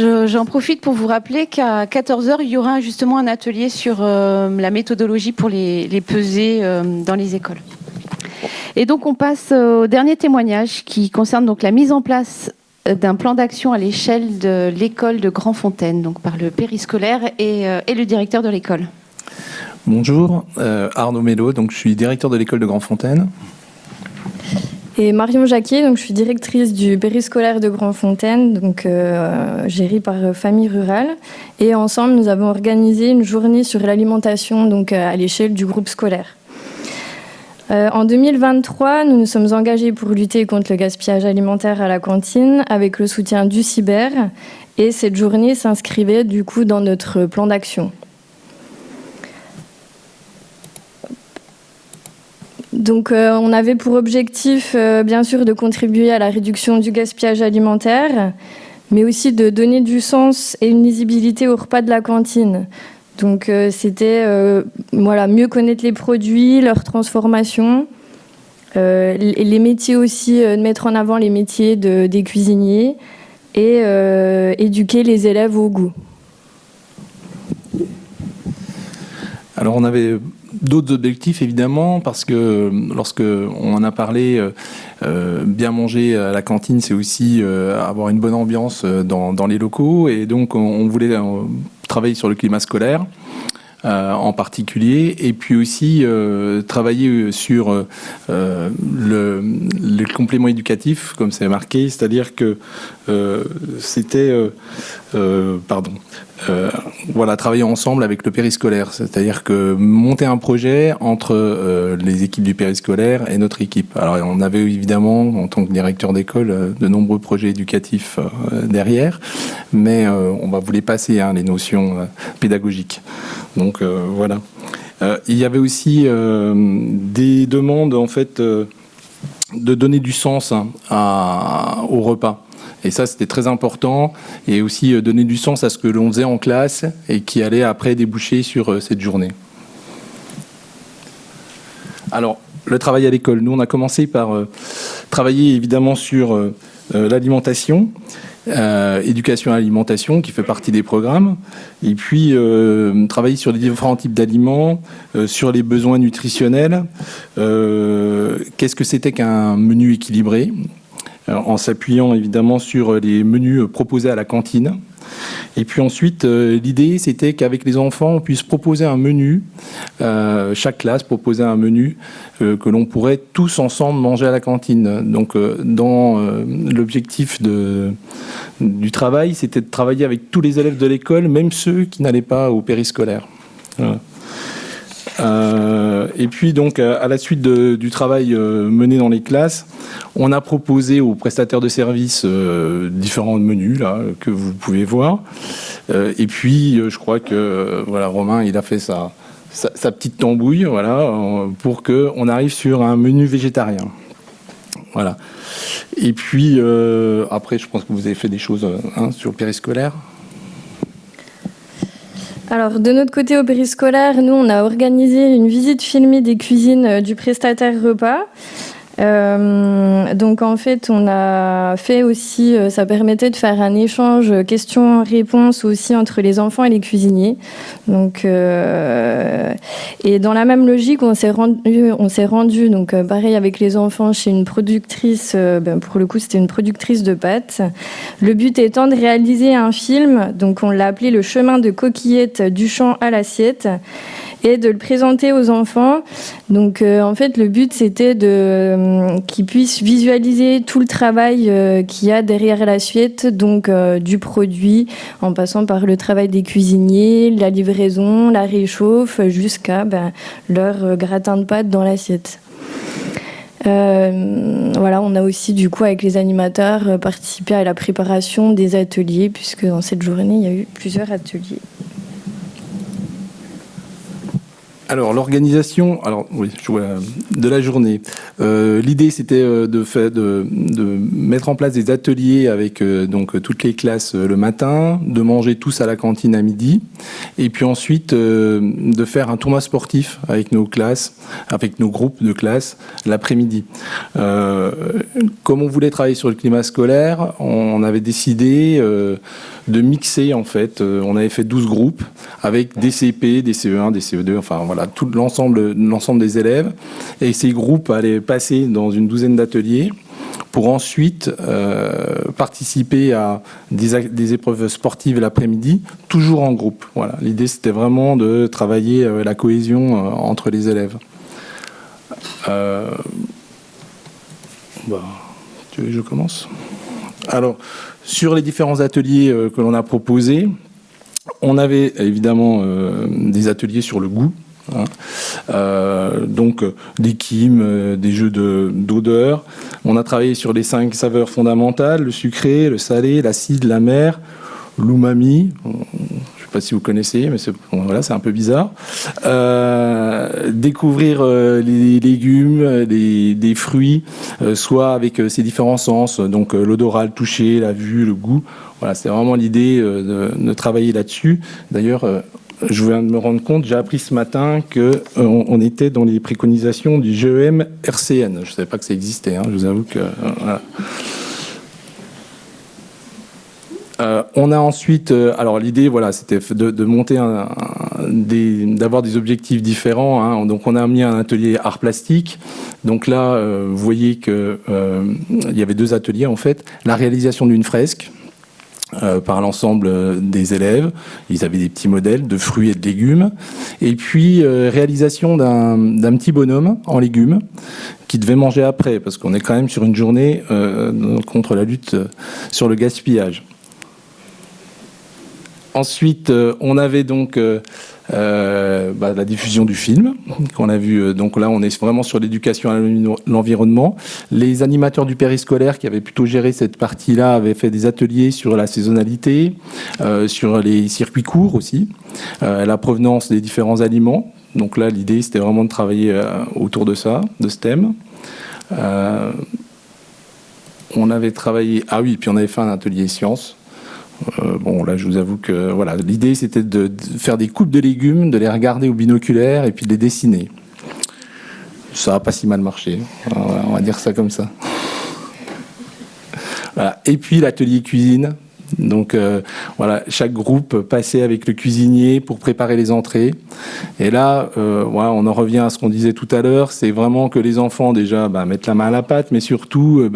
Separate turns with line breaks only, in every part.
J'en profite pour vous rappeler qu'à 14 heures, il y aura justement un atelier sur la méthodologie pour les pesées dans les écoles. Et donc, on passe au dernier témoignage qui concerne donc la mise en place d'un plan d'action à l'échelle de l'école de Grandfontaine, donc par le périscolaire et le directeur de l'école.
Bonjour, Arnaud Mello, donc je suis directeur de l'école de Grandfontaine.
Et Marion Jacquet, donc je suis directrice du périscolaire de Grandfontaine, donc gérée par Famille Rurale. Et ensemble, nous avons organisé une journée sur l'alimentation, donc à l'échelle du groupe scolaire. En 2023, nous nous sommes engagés pour lutter contre le gaspillage alimentaire à la cantine avec le soutien du Cyber. Et cette journée s'inscrivait du coup dans notre plan d'action. Donc, on avait pour objectif, bien sûr, de contribuer à la réduction du gaspillage alimentaire, mais aussi de donner du sens et une lisibilité au repas de la cantine. Donc, c'était mieux connaître les produits, leur transformation, les métiers aussi, de mettre en avant les métiers des cuisiniers et éduquer les élèves au goût.
Alors, on avait d'autres objectifs, évidemment, parce que lorsqu'on en a parlé, bien manger à la cantine, c'est aussi avoir une bonne ambiance dans les locaux. Et donc, on voulait travailler sur le climat scolaire en particulier, et puis aussi travailler sur le complément éducatif, comme c'est marqué, c'est-à-dire que travailler ensemble avec le périscolaire, c'est-à-dire que monter un projet entre les équipes du périscolaire et notre équipe. Alors on avait évidemment, en tant que directeur d'école, de nombreux projets éducatifs derrière, mais on voulait passer les notions pédagogiques. Donc voilà. Il y avait aussi des demandes en fait de donner du sens au repas. Et ça, c'était très important. Et aussi donner du sens à ce que l'on faisait en classe et qui allait après déboucher sur cette journée. Alors, le travail à l'école. Nous, on a commencé par travailler évidemment sur l'alimentation, éducation à l'alimentation, qui fait partie des programmes. Et puis, travailler sur les différents types d'aliments, sur les besoins nutritionnels. Qu'est-ce que c'était qu'un menu équilibré ? En s'appuyant évidemment sur les menus proposés à la cantine. Et puis ensuite, l'idée, c'était qu'avec les enfants, on puisse proposer un menu, chaque classe proposait un menu que l'on pourrait tous ensemble manger à la cantine. Donc, dans l'objectif du travail, c'était de travailler avec tous les élèves de l'école, même ceux qui n'allaient pas au périscolaire. Voilà. Et puis donc à la suite du travail mené dans les classes, on a proposé aux prestataires de services différents menus là que vous pouvez voir. Et puis je crois que Romain il a fait sa petite tambouille pour que on arrive sur un menu végétarien. Voilà. Et puis après je pense que vous avez fait des choses sur le périscolaire.
Alors, de notre côté au périscolaire, nous, on a organisé une visite filmée des cuisines du prestataire repas. Donc, en fait, on a fait aussi, ça permettait de faire un échange questions-réponses aussi entre les enfants et les cuisiniers. Donc, et dans la même logique, on s'est rendu donc pareil avec les enfants chez une productrice. Pour le coup, c'était une productrice de pâtes. Le but étant de réaliser un film. Donc, on l'a appelé Le chemin de coquillettes du champ à l'assiette. Et de le présenter aux enfants. Donc, en fait, le but, c'était qu'ils puissent visualiser tout le travail qu'il y a derrière l'assiette, donc du produit, en passant par le travail des cuisiniers, la livraison, la réchauffe, jusqu'à leur gratin de pâtes dans l'assiette. On a aussi, du coup, avec les animateurs, participé à la préparation des ateliers, puisque dans cette journée, il y a eu plusieurs ateliers.
Alors l'organisation, de la journée. L'idée c'était de mettre en place des ateliers avec donc toutes les classes le matin, de manger tous à la cantine à midi, et puis ensuite de faire un tournoi sportif avec nos classes, avec nos groupes de classes l'après-midi. Comme on voulait travailler sur le climat scolaire, on avait décidé mixer en fait. On avait fait 12 groupes avec des CP, des CE1, des CE2, enfin voilà, tout l'ensemble des élèves. Et ces groupes allaient passer dans une douzaine d'ateliers pour ensuite participer à des épreuves sportives l'après-midi, toujours en groupe. Voilà. L'idée, c'était vraiment de travailler la cohésion entre les élèves. Tu veux que je commence ? Alors, sur les différents ateliers que l'on a proposés, on avait évidemment des ateliers sur le goût. Donc des kims, des jeux d'odeur. On a travaillé sur les 5 saveurs fondamentales, le sucré, le salé, l'acide, l'amer, l'umami. Je ne sais pas si vous connaissez, mais c'est un peu bizarre. Découvrir les légumes, des fruits, soit avec ses différents sens, donc l'odorat, le toucher, la vue, le goût. Voilà, c'était vraiment l'idée de travailler là-dessus. D'ailleurs, je viens de me rendre compte, j'ai appris ce matin qu'on était dans les préconisations du GEM RCN. Je ne savais pas que ça existait, je vous avoue que... Voilà. On a ensuite... alors l'idée, voilà, c'était de monter d'avoir des objectifs différents. Donc on a mis un atelier art plastique. Donc là, vous voyez qu'il y avait 2 ateliers en fait. La réalisation d'une fresque. Par l'ensemble des élèves. Ils avaient des petits modèles de fruits et de légumes. Et puis, réalisation d'un petit bonhomme en légumes qui devait manger après, parce qu'on est quand même sur une journée contre la lutte sur le gaspillage. Ensuite, on avait donc la diffusion du film qu'on a vu. Donc là, on est vraiment sur l'éducation à l'environnement. Les animateurs du périscolaire qui avaient plutôt géré cette partie-là avaient fait des ateliers sur la saisonnalité, sur les circuits courts aussi, la provenance des différents aliments. Donc là, l'idée, c'était vraiment de travailler autour de ça, de ce thème. On avait travaillé... Ah oui, puis on avait fait un atelier sciences. Bon, là, je vous avoue que voilà, l'idée, c'était de faire des coupes de légumes, de les regarder au binoculaire et puis de les dessiner. Ça n'a pas si mal marché. On va dire ça comme ça. Voilà. Et puis, l'atelier cuisine. Donc, voilà, chaque groupe passait avec le cuisinier pour préparer les entrées. Et là, voilà, on en revient à ce qu'on disait tout à l'heure. C'est vraiment que les enfants, déjà, mettent la main à la pâte, mais surtout,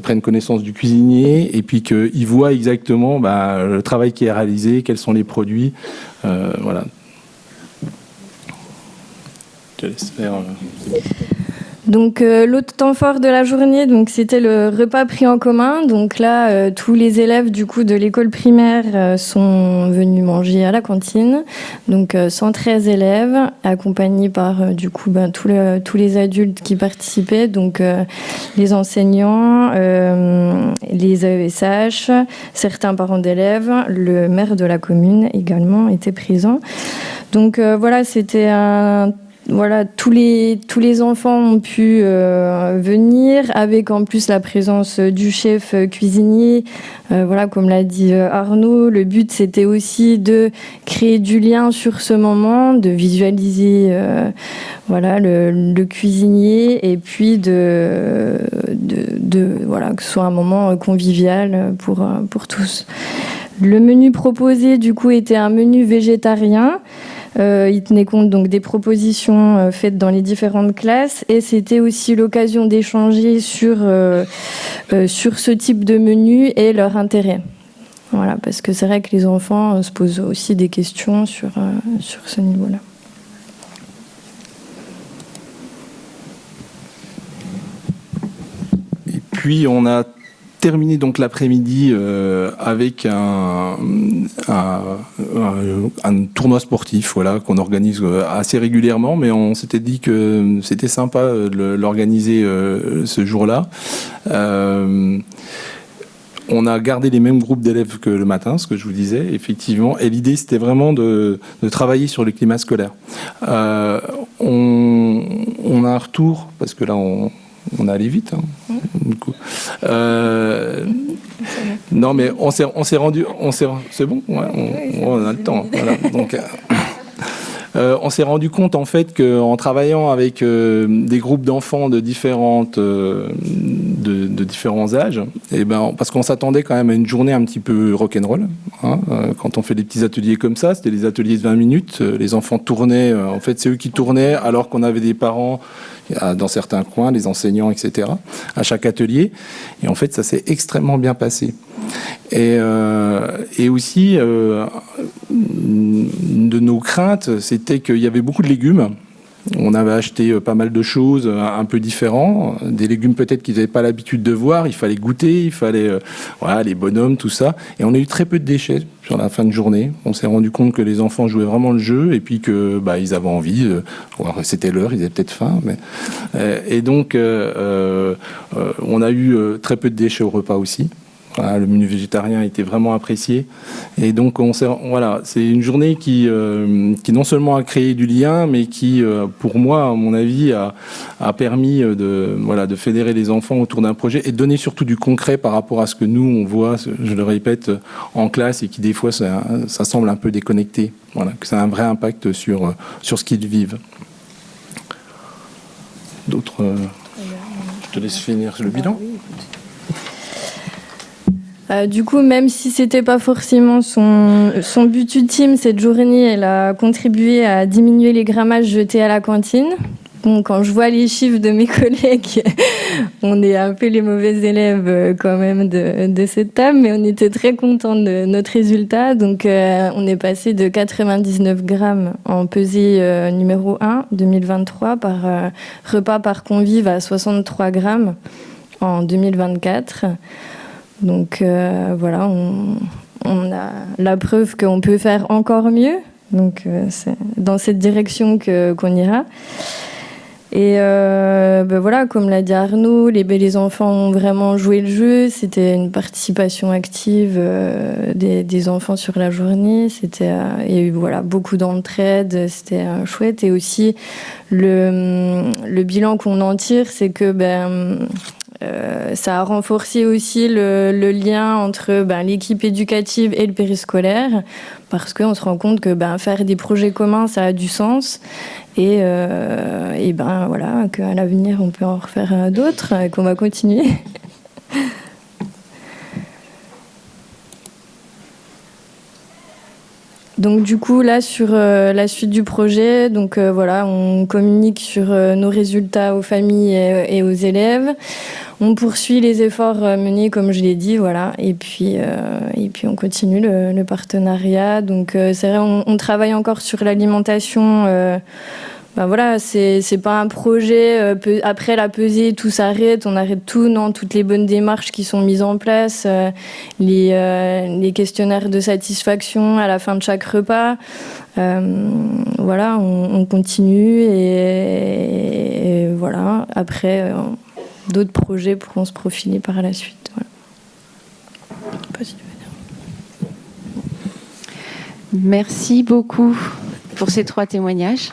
prennent connaissance du cuisinier et puis qu'ils voient exactement le travail qui est réalisé, quels sont les produits. Voilà. Je te laisse faire...
Donc l'autre temps fort de la journée, donc c'était le repas pris en commun. Donc là, tous les élèves du coup de l'école primaire sont venus manger à la cantine. Donc 113 élèves, accompagnés par du coup tous les adultes qui participaient, donc les enseignants, les AESH, certains parents d'élèves, le maire de la commune également était présent. Donc voilà, c'était tous les enfants ont pu venir, avec en plus la présence du chef cuisinier. Voilà, comme l'a dit Arnaud, le but c'était aussi de créer du lien sur ce moment, de visualiser le cuisinier et puis de que ce soit un moment convivial pour tous. Le menu proposé du coup était un menu végétarien. Il tenait compte donc des propositions faites dans les différentes classes et c'était aussi l'occasion d'échanger sur ce type de menu et leur intérêt. Voilà, parce que c'est vrai que les enfants se posent aussi des questions sur ce niveau-là.
Et puis on a terminé donc l'après-midi avec un tournoi sportif, voilà, qu'on organise assez régulièrement, mais on s'était dit que c'était sympa de l'organiser ce jour-là. On a gardé les mêmes groupes d'élèves que le matin, ce que je vous disais, effectivement. Et l'idée, c'était vraiment de travailler sur le climat scolaire. On a un retour, parce que là, on a allé vite, du coup. Non, mais on s'est rendu... c'est bon, ouais, on a le temps. Voilà. Donc, on s'est rendu compte, en fait, qu'en travaillant avec des groupes d'enfants de différentes de différents âges. Et parce qu'on s'attendait quand même à une journée un petit peu rock'n'roll. Hein. Quand on fait des petits ateliers comme ça, c'était des ateliers de 20 minutes. Les enfants tournaient. En fait, c'est eux qui tournaient alors qu'on avait des parents dans certains coins, les enseignants, etc., à chaque atelier. Et en fait, ça s'est extrêmement bien passé. Et aussi, une de nos craintes, c'était qu'il y avait beaucoup de légumes. On avait acheté pas mal de choses un peu différentes, des légumes peut-être qu'ils n'avaient pas l'habitude de voir, il fallait goûter, il fallait les bonhommes, tout ça. Et on a eu très peu de déchets sur la fin de journée. On s'est rendu compte que les enfants jouaient vraiment le jeu et puis que ils avaient envie. C'était l'heure, ils avaient peut-être faim. Et donc, on a eu très peu de déchets au repas aussi. Voilà, le menu végétarien a été vraiment apprécié. Et donc, c'est une journée qui non seulement a créé du lien, mais qui, pour moi, à mon avis, a permis de fédérer les enfants autour d'un projet et de donner surtout du concret par rapport à ce que nous, on voit, je le répète, en classe et qui, des fois, ça semble un peu déconnecté. Voilà, que ça a un vrai impact sur ce qu'ils vivent. D'autres... je te laisse finir le bilan.
Du coup, même si c'était pas forcément son but ultime, cette journée, elle a contribué à diminuer les grammages jetés à la cantine. Bon, quand je vois les chiffres de mes collègues, on est un peu les mauvais élèves quand même de cette table, mais on était très contents de notre résultat. Donc, on est passé de 99 grammes en pesée numéro 1 2023 par repas par convive à 63 grammes en 2024. Donc voilà, on a la preuve qu'on peut faire encore mieux. Donc c'est dans cette direction qu'on ira. Et voilà, comme l'a dit Arnaud, les enfants ont vraiment joué le jeu. C'était une participation active des enfants sur la journée. Il y a eu beaucoup d'entraide, c'était chouette. Et aussi, le bilan qu'on en tire, c'est que ça a renforcé aussi le lien entre l'équipe éducative et le périscolaire, parce qu'on se rend compte que faire des projets communs, ça a du sens, et qu'à l'avenir, on peut en refaire d'autres, et qu'on va continuer. Donc du coup, là, sur la suite du projet, on communique sur nos résultats aux familles et aux élèves. On poursuit les efforts menés, comme je l'ai dit, voilà. Et puis on continue le partenariat. Donc c'est vrai, on travaille encore sur l'alimentation. C'est pas un projet, après la pesée, tout s'arrête, on arrête tout, non, toutes les bonnes démarches qui sont mises en place, les questionnaires de satisfaction à la fin de chaque repas, on continue et voilà, après, d'autres projets pourront se profiler par la suite. Voilà. Pas si tu veux dire.
Merci beaucoup pour ces 3 témoignages.